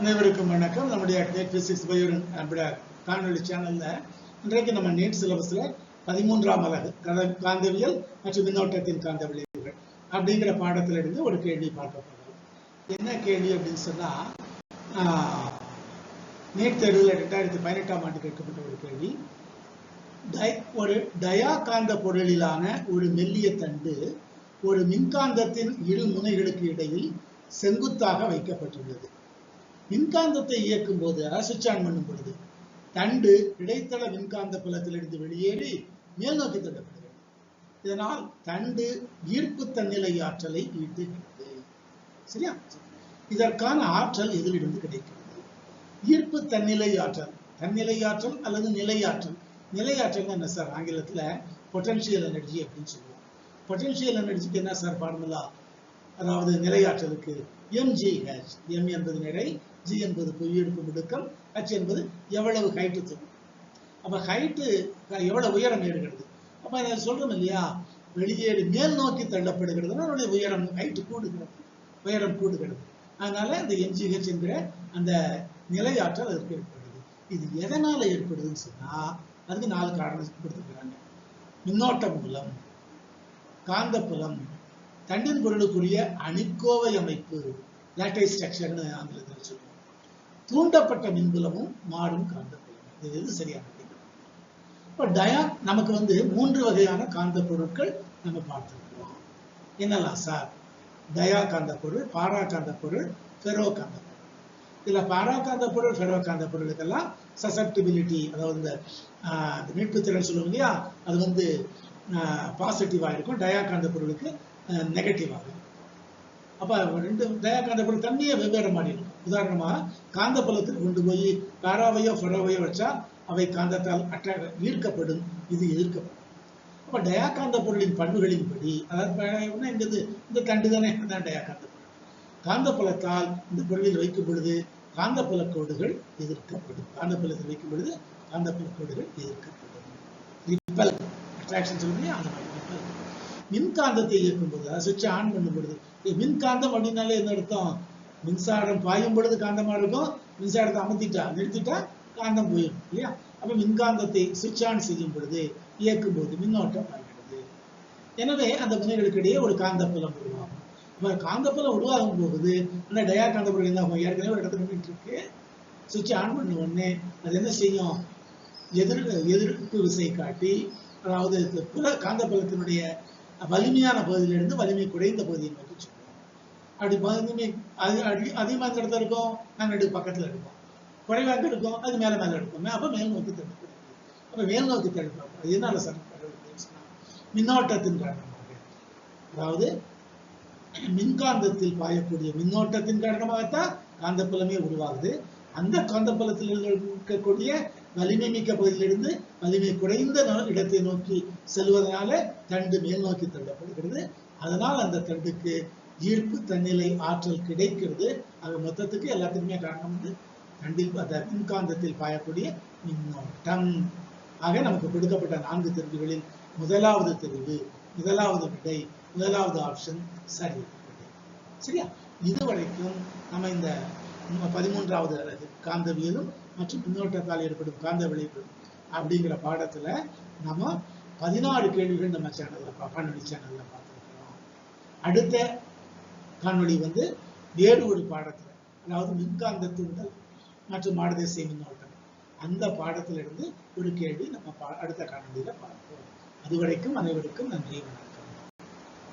அனைவருக்கும் வணக்கம். நம்முடைய டேக் பிசிக்ஸ் பயோடன் காணொலி சேனல்ல இன்றைக்கு நம்ம நீட் சிலபஸ்ல 13ஆம் அலகு காந்தவியல் மற்றும் மின்னோட்டத்தின் காந்த விளைவுகள் அப்படிங்கிற பாடத்துல இருந்து ஒரு கேள்வி பார்க்க போறோம். என்ன கேள்வி அப்படின்னு சொன்னா, நீட் தேர்வுல 2018ஆம் ஆண்டு கேட்கப்பட்ட ஒரு கேள்வி. ஒரு டயா காந்த பொருளிலான ஒரு மெல்லிய தண்டு ஒரு மின்காந்தத்தின் இரு முனைகளுக்கு இடையில் செங்குத்தாக வைக்கப்பட்டுள்ளது. மின்காந்தத்தை இயக்கும் போது, சுவிட்ச் ஆன் பண்ணும் பொழுது, தண்டு இடைத்தள மின்காந்த புலத்திலிருந்து வெளியேறி மேல் நோக்கி தள்ளப்படுகிறது. இதனால் தண்டு ஈர்ப்பு தன்னிலை ஆற்றலை ஈட்டுகிறது. சரியா? இதற்கான ஆற்றல் எதிலிருந்து கிடைக்கிறது? ஈர்ப்பு தன்னிலை ஆற்றல், தன்னிலை ஆற்றல் அல்லது நிலை ஆற்றல். நிலை ஆற்றல் என்ன சார்? ஆங்கிலத்துல பொட்டன்ஷியல் எனர்ஜி அப்படின்னு சொல்லுவோம். பொட்டன்ஷியல் எனர்ஜிக்கு என்ன சார் ஃபார்முலா? அதாவது நிலையாற்றலுக்கு mgh. m என்பது நிறை, g என்பது புவியீர்ப்பு முடுக்கம், h என்பது எவ்வளவு ஹைட்டு தரும். அப்ப ஹைட்டு எவ்வளவு உயரம் ஏறுகிறது. அப்ப அதை சொல்றோம் இல்லையா, வெளியேறி மேல் நோக்கி தள்ளப்படுகிறதுனா அதனுடைய உயரம் ஹைட்டு கூடுகிறது, உயரம் கூடுகிறது. அதனால இந்த mgh என்கிற அந்த நிலையாற்றல் அதற்கு ஏற்படுது. இது எதனால ஏற்படுதுன்னு சொன்னா, அதுக்கு 4 காரணம் கொடுத்துருக்காங்க. மின்னோட்ட மூலம், காந்தப்புலம், தண்டின் பொருளுக்குரிய அணிக்கோவை அமைப்பு, லேட்டைஸ் ஸ்ட்ரக்சர்னு ஆங்கிலத்தில் சொல்லுவோம், தூண்டப்பட்ட மின்புலமும் மாறும் காந்தப்புலம். இது சரியான கேள்வி. இப்போ நமக்கு 3 வகையான காந்த பொருட்கள் நம்ம பார்த்துருக்கிறோம். என்னெல்லாம் சார்? டயா காந்த பொருள், பாரா காந்த பொருள், ஃபெரோ காந்த பொருள். இதுல பாரா காந்த பொருள், ஃபெரோ காந்த பொருளுக்கெல்லாம் சசப்டிபிலிட்டி, அதாவது இந்த மீட்பு திறன் சொல்லுவோம் இல்லையா, அது பாசிட்டிவா இருக்கும். டயா காந்த பொருளுக்கு நெகட்டிவாக. அப்ப 2 டயா காந்த பொருள் தண்ணியை வெவ்வேறு மாறி இருக்கும். உதாரணமா காந்த புலத்தில் கொண்டு போய் பாராவையோ ஃபெரோவையோ வச்சா அவை காந்தத்தால் ஈர்க்கப்படும், இது எதிர்க்கப்படும். அப்ப டயா காந்த பொருளின் பண்புகளின்படி, அதாவது இந்த தண்டு தானே டயா காந்த பொருள். காந்த புலத்தால் இந்த பொருளில் வைக்கும் பொழுது காந்த புலக்கோடுகள் எதிர்க்கப்படும். காந்த புலத்தில் வைக்கும் பொழுது காந்த புலக்கோடுகள் எதிர்க்கப்படும். ரிப்பல் அட்ராக்ஷன் சொல்றீங்க, அந்த மாதிரி ரிப்பல். மின்காந்தத்தை இயக்கும் போது, சுவிட்ச் ஆன் பண்ணும் பொழுது, மின்காந்தம் அப்படின்னாலே என்ன அர்த்தம்? மின்சாரம் பாயும் பொழுது காந்தமா இருக்கும், மின்சாரத்தை நிறுத்திட்டா காந்தம் போயிடும் இல்லையா? அப்ப மின்காந்தத்தை சுவிட்ச் ஆன் செய்யும் பொழுது, இயக்கும் போது மின்னோட்டம் பாய்கிறது. எனவே அந்த முனைகளுக்கு இடையே ஒரு காந்தப்புலம் உருவாகும். இப்ப காந்தப்புலம் உருவாகும் போகுது, அந்த டயா காந்தப்புலம் என்ன ஆகும்? ஏற்கனவே ஒரு இடத்துல நின்றுட்டு இருக்கு, சுவிட்ச் ஆன் பண்ண உடனே அது என்ன செய்யும்? எதிர்ப்பு விசை காட்டி, அதாவது காந்தப்புலத்தினுடைய வலிமையான பகுதியிலிருந்து வலிமை குறைந்த பகுதியை நோக்கி சொல்லுவோம். அப்படி வலிமை அதிகமாக இடத்துல இருக்கும், நாங்கள் பக்கத்துல எடுப்போம். குறைவாக இருக்கும், அது மேல எடுப்போம். அப்ப மேல் நோக்கி தடுப்போம். அப்ப மேல் நோக்கி தடுப்போம். எதனால சார்? மின்னோட்டத்தின் காரணமாக, அதாவது மின்காந்தத்தில் பாயக்கூடிய மின்னோட்டத்தின் காரணமாகத்தான் காந்தப்புலமே உருவாகுது. அந்த காந்தப்புலத்தில் இருக்கக்கூடிய வலிமை மிக்க பகுதியிலிருந்து வலிமை குறைந்த இடத்தை நோக்கி செல்வதனால தண்டு மேல் நோக்கி தள்ளப்படுகிறது. அதனால் அந்த தண்டுக்கு ஈர்ப்பு தன்னிலை ஆற்றல் கிடைக்கிறது. அது மொத்தத்துக்கு எல்லாத்துக்குமே காரணம் தண்டில் அந்த மின்காந்தத்தில் பாயக்கூடிய மின்னோட்டம். ஆக நமக்கு கொடுக்கப்பட்ட 4 தெரிவுகளில் முதலாவது தெரிவு, முதலாவது விடை, முதலாவது ஆப்ஷன் சரி. சரியா? இதுவரைக்கும் நம்ம இந்த 13ஆவது அலகு காந்தவியலும் மற்றும் மின்னோட்டத்தால் ஏற்படும் காந்த விளைவுகளும் அப்படிங்கிற பாடத்துல நம்ம 16 கேள்விகள் நம்ம காணொலி சேனல்ல பார்த்துருக்கிறோம். அடுத்த காணொலி வேறு ஒரு பாடத்துல, அதாவது மின்காந்த தூண்டல் மற்றும் மாடுதிசை மின்னோட்டம், அந்த பாடத்திலிருந்து ஒரு கேள்வி நம்ம அடுத்த காணொலியில பார்ப்போம். அதுவரைக்கும் அனைவருக்கும் நன்றி, வணக்கம்.